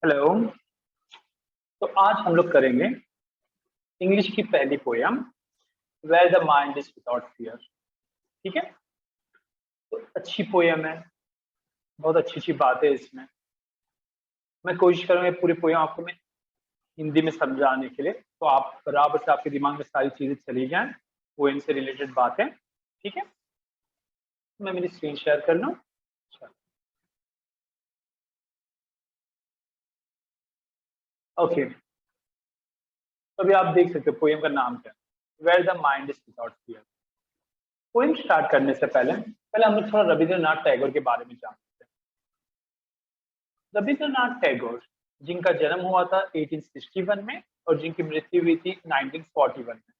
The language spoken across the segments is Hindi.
हेलो। तो आज हम लोग करेंगे इंग्लिश की पहली poem where the mind is without fear. ठीक है। तो अच्छी पोयम है, बहुत अच्छी अच्छी बातें इसमें। मैं कोशिश करूंगा पूरी पोयम आपको मैं हिंदी में समझाने के लिए, तो आप बराबर से आपके दिमाग में सारी चीजें चली जाएं, पोयम से रिलेटेड बातें। ठीक है। मैं मेरी स्क्रीन शेयर कर लूँ। ओके, तो अभी आप देख सकते हो पोयम का नाम क्या है, where the mind is without fear. Poem start करने से पहले पहले हम लोग थोड़ा रविंद्रनाथ टैगोर के बारे में जानते हैं। रविंद्रनाथ टैगोर, जिनका जन्म हुआ था 1861 में और जिनकी मृत्यु हुई थी 1941 में,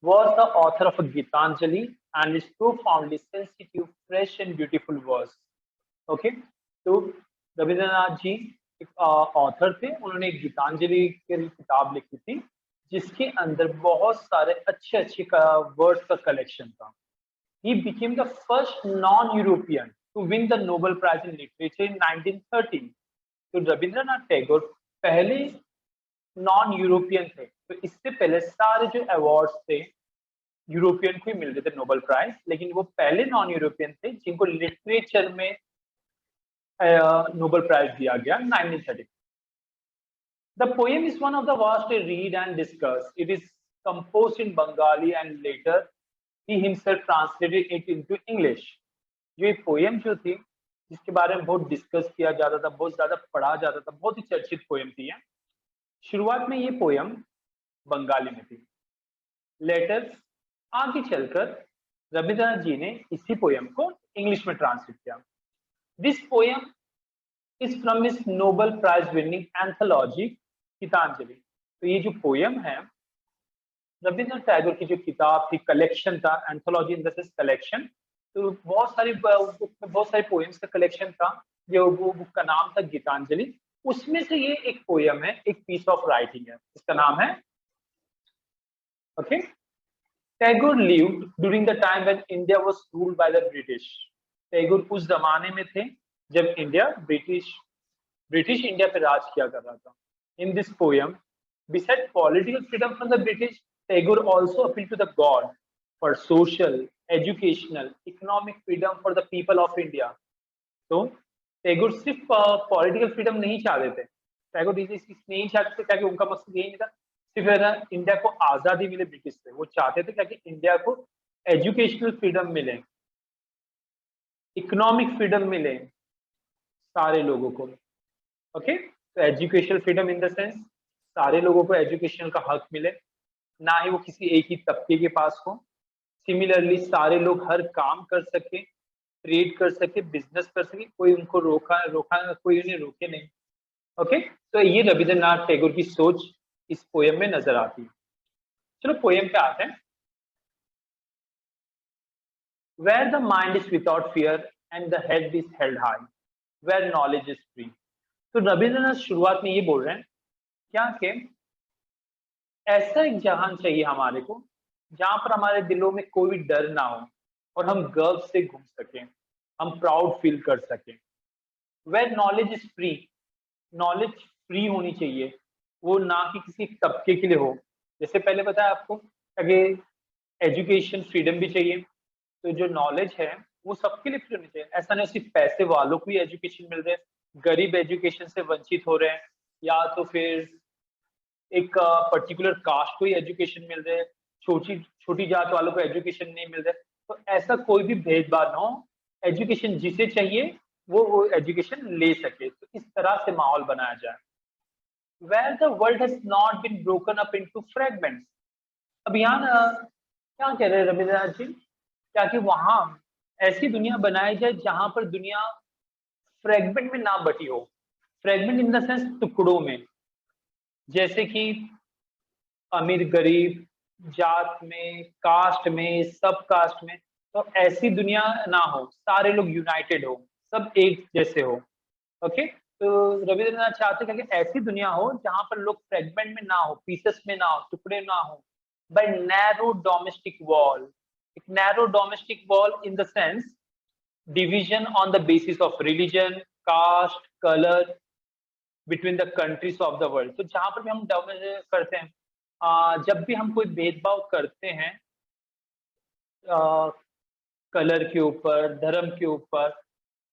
was the author of a Gitanjali and its profoundly sensitive, fresh and beautiful verse. Okay, तो रविंद्रनाथ जी एक ऑथर थे। उन्होंने एक गीतांजलि की किताब लिखी थी जिसके अंदर बहुत सारे अच्छे अच्छे वर्ड्स का कलेक्शन था। He became the first non-European to win the Nobel Prize in Literature in 1913. तो रविंद्रनाथ टैगोर पहले नॉन यूरोपियन थे। तो इससे पहले सारे जो अवार्ड्स थे यूरोपियन को ही मिल रहे थे नोबेल प्राइज, लेकिन वो पहले नॉन यूरोपियन थे जिनको लिटरेचर में नोबेल प्राइज दिया गया 1930। The poem is one of the vast read and discuss. It is composed in Bengali and later he himself translated it into English. जो ये पोयम जो थी जिसके बारे में बहुत डिस्कस किया जाता था, बहुत ज्यादा पढ़ा जाता था, बहुत ही चर्चित पोयम थी। शुरुआत में ये पोयम बंगाली में थी। लेटर आगे चलकर रविंद्रनाथ जी ने इसी पोयम को इंग्लिश में ट्रांसलेट किया। This poem is from his Nobel prize winning anthology Gitanjali. तो ये जो पोयम है रविंद्रनाथ टैगोर की जो किताब थी, कलेक्शन था, anthology in the sense collection. तो बहुत सारी पोएम्स का कलेक्शन था। जो वो बुक का नाम था गीतांजलि। उसमें से ये एक पोयम है, एक पीस ऑफ राइटिंग है, इसका नाम है okay. Tagore lived during the time when India was ruled by the British. Tagore उस जमाने में थे जब इंडिया ब्रिटिश इंडिया पे राज किया कर रहा था। In this poem besides political freedom from the British, Tagore also appealed to the God for social, educational, economic freedom for the people of India. तो टैगोर सिर्फ पॉलिटिकल फ्रीडम नहीं चाहते थे। टैगोर नहीं चाहते थे ताकि उनका मकसद यही नहीं था सिर्फ है ना इंडिया को आजादी मिले ब्रिटिश से। वो चाहते थे ताकि इंडिया को एजुकेशनल फ्रीडम मिले, इकोनॉमिक फ्रीडम मिले सारे लोगों को। ओके, तो educational freedom in the sense सारे लोगों को एजुकेशन का हक मिले, ना ही वो किसी एक ही तबके के पास हो। सिमिलरली सारे लोग हर काम कर सके, ट्रेड कर सके, बिजनेस कर सके, कोई उनको रोका कोई उन्हें रोके नहीं। ओके, तो ये रविंद्रनाथ टैगोर की सोच इस पोयम में नजर आती है। चलो पोयम पे आते हैं। Where the mind is without fear and the head is held high, where knowledge is free. तो रविंद्रनाथ शुरुआत में ये बोल रहे हैं क्या कि ऐसा एक जहान चाहिए हमारे को जहां पर हमारे दिलों में कोई डर ना हो और हम गर्व से घूम सकें, हम प्राउड फील कर सकें। Where knowledge is free, knowledge free होनी चाहिए, वो ना कि किसी तबके के लिए हो। जैसे पहले बताया आपको कि एजुकेशन फ्रीडम भी चाहिए, तो जो नॉलेज है वो सबके लिए फ्री होनी चाहिए। ऐसा नहीं सिर्फ पैसे वालों को ही एजुकेशन मिल रहे हैं, गरीब एजुकेशन से वंचित हो रहे हैं, या तो फिर एक पर्टिकुलर कास्ट को ही एजुकेशन मिल रहे हैं, छोटी छोटी जात वालों को एजुकेशन नहीं मिल रहा है। तो ऐसा कोई भी भेदभाव ना हो, एजुकेशन जिसे चाहिए वो एजुकेशन ले सके। तो इस तरह से माहौल बनाया जाए। Where the world has not been broken up into fragments. अब यहाँ क्या कह रहे हैं रविंद्रनाथ जी, क्या कि वहां ऐसी दुनिया बनाई जाए जहां पर दुनिया फ्रेगमेंट में ना बटी हो। फ्रेगमेंट इन द सेंस टुकड़ों में, जैसे कि अमीर गरीब, जात में, कास्ट में, सब कास्ट में। तो ऐसी दुनिया ना हो, सारे लोग यूनाइटेड हो, सब एक जैसे हो। ओके, तो रविंद्रनाथ चाहते हैं कि ऐसी दुनिया हो जहां पर लोग फ्रेगमेंट में ना हो, पीसेस में ना हो, टुकड़े ना हो, बाय नैरो डोमेस्टिक वॉल। एक narrow domestic wall in the sense division on the basis of religion, caste, colour, between the countries of the world. तो जहां पर भी हम करते हैं, जब भी हम कोई भेदभाव करते हैं कलर के ऊपर, धर्म के ऊपर,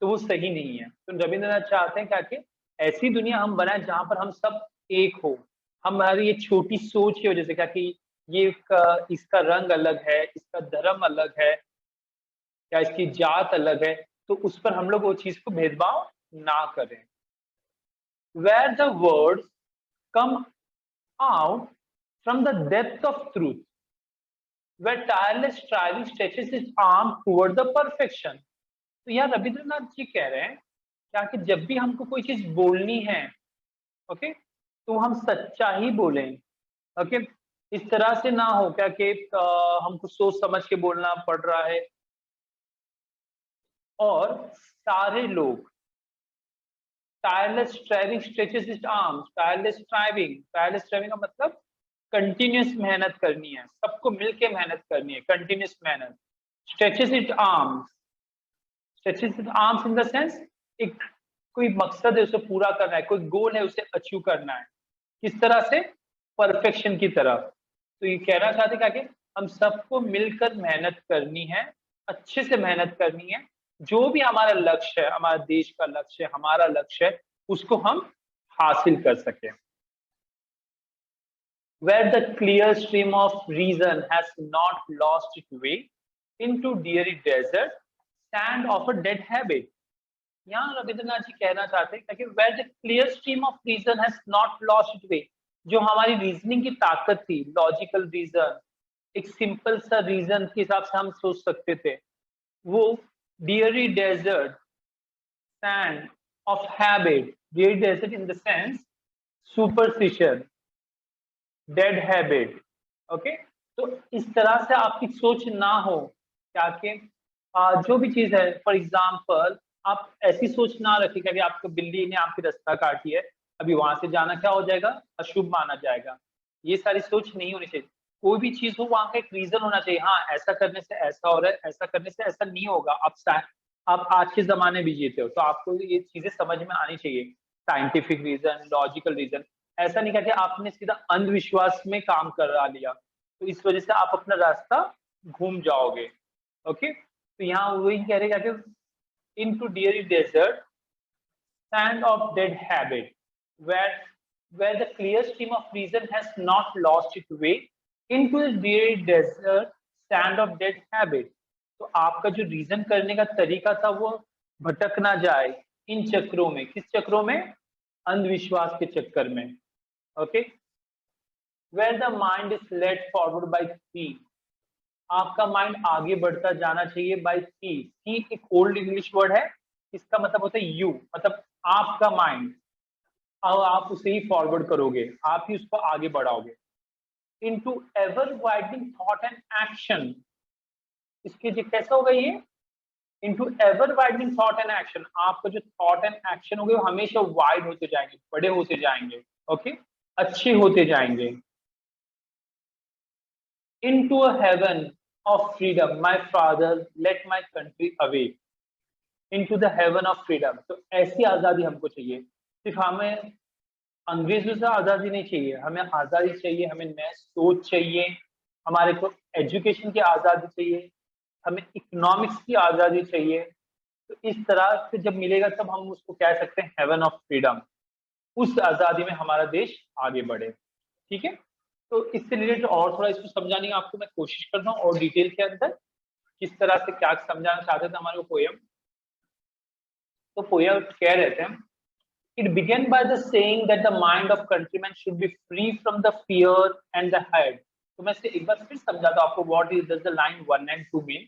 तो वो सही नहीं है। तो रविंद्रनाथ चाहते हैं क्या कि ऐसी दुनिया हम बनाए जहां पर हम सब एक हो। हमारी ये छोटी सोच की वजह से क्या कि इसका रंग अलग है, इसका धर्म अलग है, या इसकी जात अलग है, तो उस पर हम लोग वो चीज को भेदभाव ना करें। Where the words come out from the depth of truth, where tireless striving stretches its arm toward the perfection। तो यहाँ रविंद्रनाथ जी कह रहे हैं क्या कि जब भी हमको कोई चीज बोलनी है, ओके, तो हम सच्चा ही बोलें। ओके, इस तरह से ना हो क्या कि हमको सोच समझ के बोलना पड़ रहा है और सारे लोग tireless striving stretches it arms. Tireless striving का मतलब कंटिन्यूस मेहनत करनी है, सबको मिलके मेहनत करनी है, कंटिन्यूस मेहनत। Stretches it arms, stretches it arms in the sense एक कोई मकसद है उसे पूरा करना है, कोई गोल है उसे अचीव करना है। किस तरह से? परफेक्शन की तरफ। तो ये कहना चाहते क्या कि हम सबको मिलकर मेहनत करनी है, अच्छे से मेहनत करनी है। जो भी हमारा लक्ष्य है, हमारा देश का लक्ष्य है, हमारा लक्ष्य है, उसको हम हासिल कर सकें। Where the clear stream of reason has not lost its way into dreary desert sand of a dead habit। यहाँ रविंद्रनाथ जी कहना चाहते हैं कि where the clear stream of reason has not lost its way, जो हमारी रीजनिंग की ताकत थी, लॉजिकल रीजन, एक सिंपल सा रीजन के हिसाब से हम सोच सकते थे, वो dreary desert sand of habit, dreary desert in the sense superstition, dead habit. Okay, तो इस तरह से आपकी सोच ना हो क्या कि जो भी चीज है, फॉर एग्जाम्पल आप ऐसी सोच ना रखें कि आपको बिल्ली ने आपकी रास्ता काटी है, अभी वहां से जाना क्या हो जाएगा, अशुभ माना जाएगा। ये सारी सोच नहीं होनी चाहिए। कोई भी चीज हो वहां का एक रीजन होना चाहिए। हाँ, ऐसा करने से ऐसा हो रहा है, ऐसा करने से ऐसा नहीं होगा। आप आज के जमाने भी जीते हो तो आपको ये चीजें समझ में आनी चाहिए, साइंटिफिक रीजन, लॉजिकल रीजन। ऐसा नहीं करके आपने सीधा अंधविश्वास में काम करा लिया, तो इस वजह से आप अपना रास्ता घूम जाओगे। ओके, तो यहाँ वही कह रहे हैं into dreary desert sand of dead habit, where the clear stream of reason has not lost its way into the dreary desert sand of dead habit। तो आपका जो रीजन करने का तरीका था वो भटक ना जाए इन चक्रों में। किस चक्रों में? अंधविश्वास के चक्कर में। Okay, where the mind is led forward by feet, आपका माइंड आगे बढ़ता जाना चाहिए बाय सी। सी एक ओल्ड इंग्लिश वर्ड है, इसका मतलब होता है यू, मतलब आपका माइंड। अब आप उसे ही फॉरवर्ड करोगे, आप ही उसको आगे बढ़ाओगे। Into ever widening thought and action, इसके जो कैसा होगा ये? Into ever widening thought and action, आपका जो थॉट एंड एक्शन होंगे वो हमेशा वाइड होते जाएंगे, बड़े होते जाएंगे। ओके, अच्छे होते जाएंगे। into a heaven of freedom my father let my country away, into the heaven of freedom। तो ऐसी आजादी हमको चाहिए। सिर्फ हमें अंग्रेजों से आजादी नहीं चाहिए, हमें आजादी चाहिए, हमें नए सोच चाहिए, हमारे को एजुकेशन की आजादी चाहिए, हमें इकोनॉमिक्स की आजादी चाहिए। तो इस तरह से जब मिलेगा तब हम उसको कह सकते हैं हेवन ऑफ फ्रीडम। उस आजादी में हमारा देश आगे बढ़े। ठीक है, तो इससे रिलेटेड और थोड़ा इसको समझाने की आपको मैं कोशिश कर रहा हूँ और डिटेल के अंदर किस तरह से क्या समझाना चाहते थे हमारे को पोयम। तो पोयम कह रहे थे, it began by the saying that the mind of countryman should be free from the fear and the head. तो मैं इसे एक बार फिर समझाता हूँ आपको, what is the line 1 and 2 mean.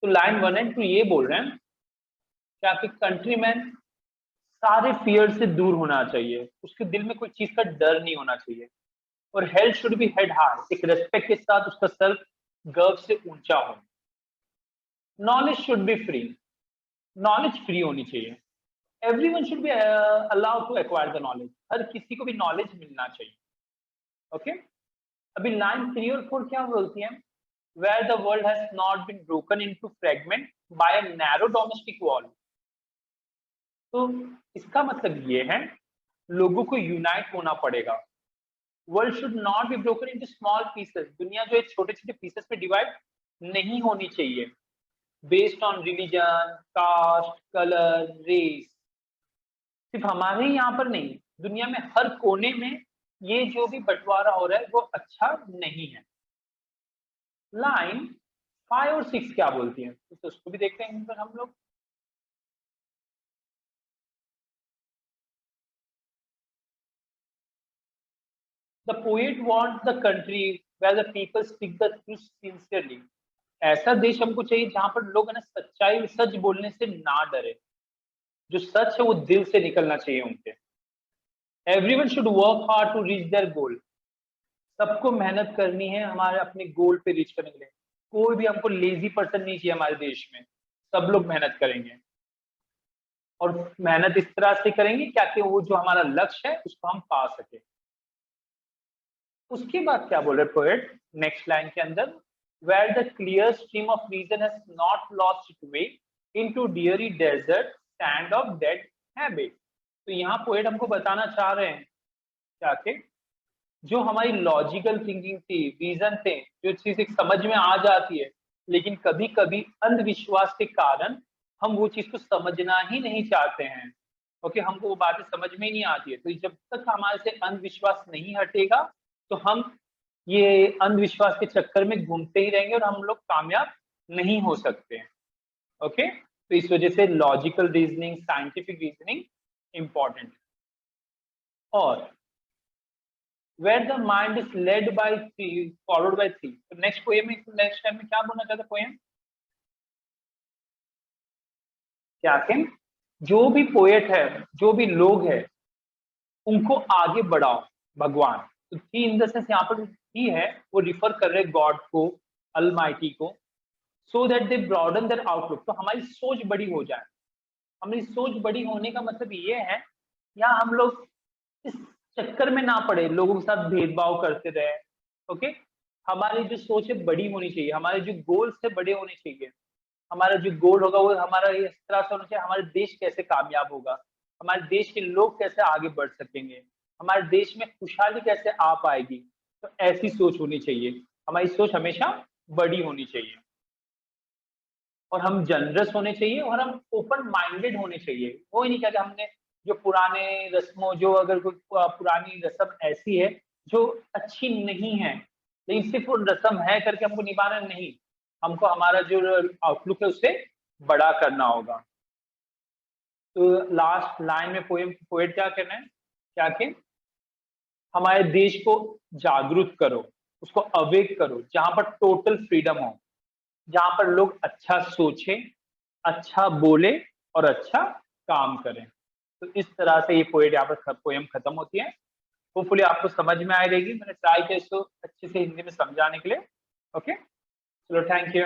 तो लाइन 1 एंड 2 ये बोल रहे हैं कि आपके कंट्रीमैन सारे फियर से दूर होना चाहिए, उसके दिल में कोई चीज का डर नहीं होना चाहिए। और head should be head high, एक रेस्पेक्ट के साथ उसका सर गर्व से ऊंचा हो। Knowledge should be free, knowledge free होनी चाहिए। Everyone should be allowed to acquire the knowledge, हर किसी को भी नॉलेज मिलना चाहिए। ओके, अभी लाइन 3 और 4 क्या बोलती है? Where the world has not been broken into fragment by a narrow domestic wall. तो इसका मतलब ये है लोगों को यूनाइट होना पड़ेगा। World should not be broken into small pieces. दुनिया जो है छोटे छोटे पीसेस में डिवाइड नहीं होनी चाहिए based on religion, caste, colour, race. सिर्फ हमारे ही यहाँ पर नहीं, दुनिया में हर कोने में ये जो भी बंटवारा हो रहा है वो अच्छा नहीं है। लाइन 5 और 6 क्या बोलती है, तो उसको भी देखते हैं हम लोग। The poet wants the country where the people speak the truth sincerely. ऐसा देश हमको चाहिए जहां पर लोग है ना सच्चाई, सच बोलने से ना डरे। जो सच है वो दिल से निकलना चाहिए उनके। Everyone should work hard to reach their goal. सबको मेहनत करनी है हमारे अपने गोल पे रीच करने के लिए। कोई भी हमको लेजी पर्सन नहीं चाहिए हमारे देश में। सब लोग मेहनत करेंगे और मेहनत इस तरह से करेंगे क्या कि वो जो हमारा लक्ष्य है उसको हम पा सके। उसके बाद क्या बोल रहे पोएट नेक्स्ट लाइन के अंदर, where the clear stream of reason has not lost it way into dreary desert sand of dead habit. तो यहाँ पोएट हमको बताना चाह रहे हैं क्या कि जो हमारी लॉजिकल थिंकिंग थी, रीजन थे, जो चीज एक समझ में आ जाती है, लेकिन कभी कभी अंधविश्वास के कारण हम वो चीज को समझना ही नहीं चाहते हैं। ओके, हमको वो बातें समझ में ही नहीं आती है। तो जब तक हमारे से अंधविश्वास नहीं हटेगा तो हम ये अंधविश्वास के चक्कर में घूमते ही रहेंगे और हम लोग कामयाब नहीं हो सकते हैं। ओके, तो इस वजह से logical reasoning, scientific reasoning important. और where the mind is led by 3 followed by 3। तो नेक्स्ट पोएम में, नेक्स्ट टाइम में क्या बोलना चाहता पोएम क्या कि जो भी पोएट है, जो भी लोग है, उनको आगे बढ़ाओ भगवान। तो थी इन द सेंस यहाँ पर ही है वो रिफर कर रहे गॉड को, अलमाइटी को। So that they broaden their outlook. तो हमारी सोच बड़ी हो जाए। हमारी सोच बड़ी होने का मतलब ये है यहाँ हम लोग इस चक्कर में ना पड़े, लोगों के साथ भेदभाव करते रहे। ओके, हमारी जो सोच है बड़ी होनी चाहिए, हमारे जो गोल्स है बड़े होने चाहिए। हमारा जो गोल होगा वो हमारा इस तरह से होना चाहिए, हमारे देश कैसे कामयाब होगा, हमारे देश के लोग कैसे आगे बढ़ सकेंगे, हमारे देश में खुशहाली कैसे आ पाएगी। तो ऐसी सोच होनी चाहिए, हमारी सोच हमेशा बड़ी होनी चाहिए। और हम जनरस होने चाहिए और हम ओपन माइंडेड होने चाहिए। वो ही नहीं कहते हमने जो पुराने रस्मों, जो अगर कोई पुरानी रस्म ऐसी है जो अच्छी नहीं है लेकिन सिर्फ वो रस्म है करके हमको निभाना नहीं, हमको हमारा जो आउटलुक है उसे बड़ा करना होगा। तो लास्ट लाइन में पोएट क्या कहना है क्या कि हमारे देश को जागरूक करो, उसको अवेक करो, जहां पर टोटल फ्रीडम हो, जहां पर लोग अच्छा सोचे, अच्छा बोले और अच्छा काम करें। तो इस तरह से ये पोएट यहाँ पर पोएम खत्म होती है। होपफुली आपको समझ में आ रहेगी। मैंने ट्राई किया इसको अच्छे से हिंदी में समझाने के लिए। ओके, चलो थैंक यू।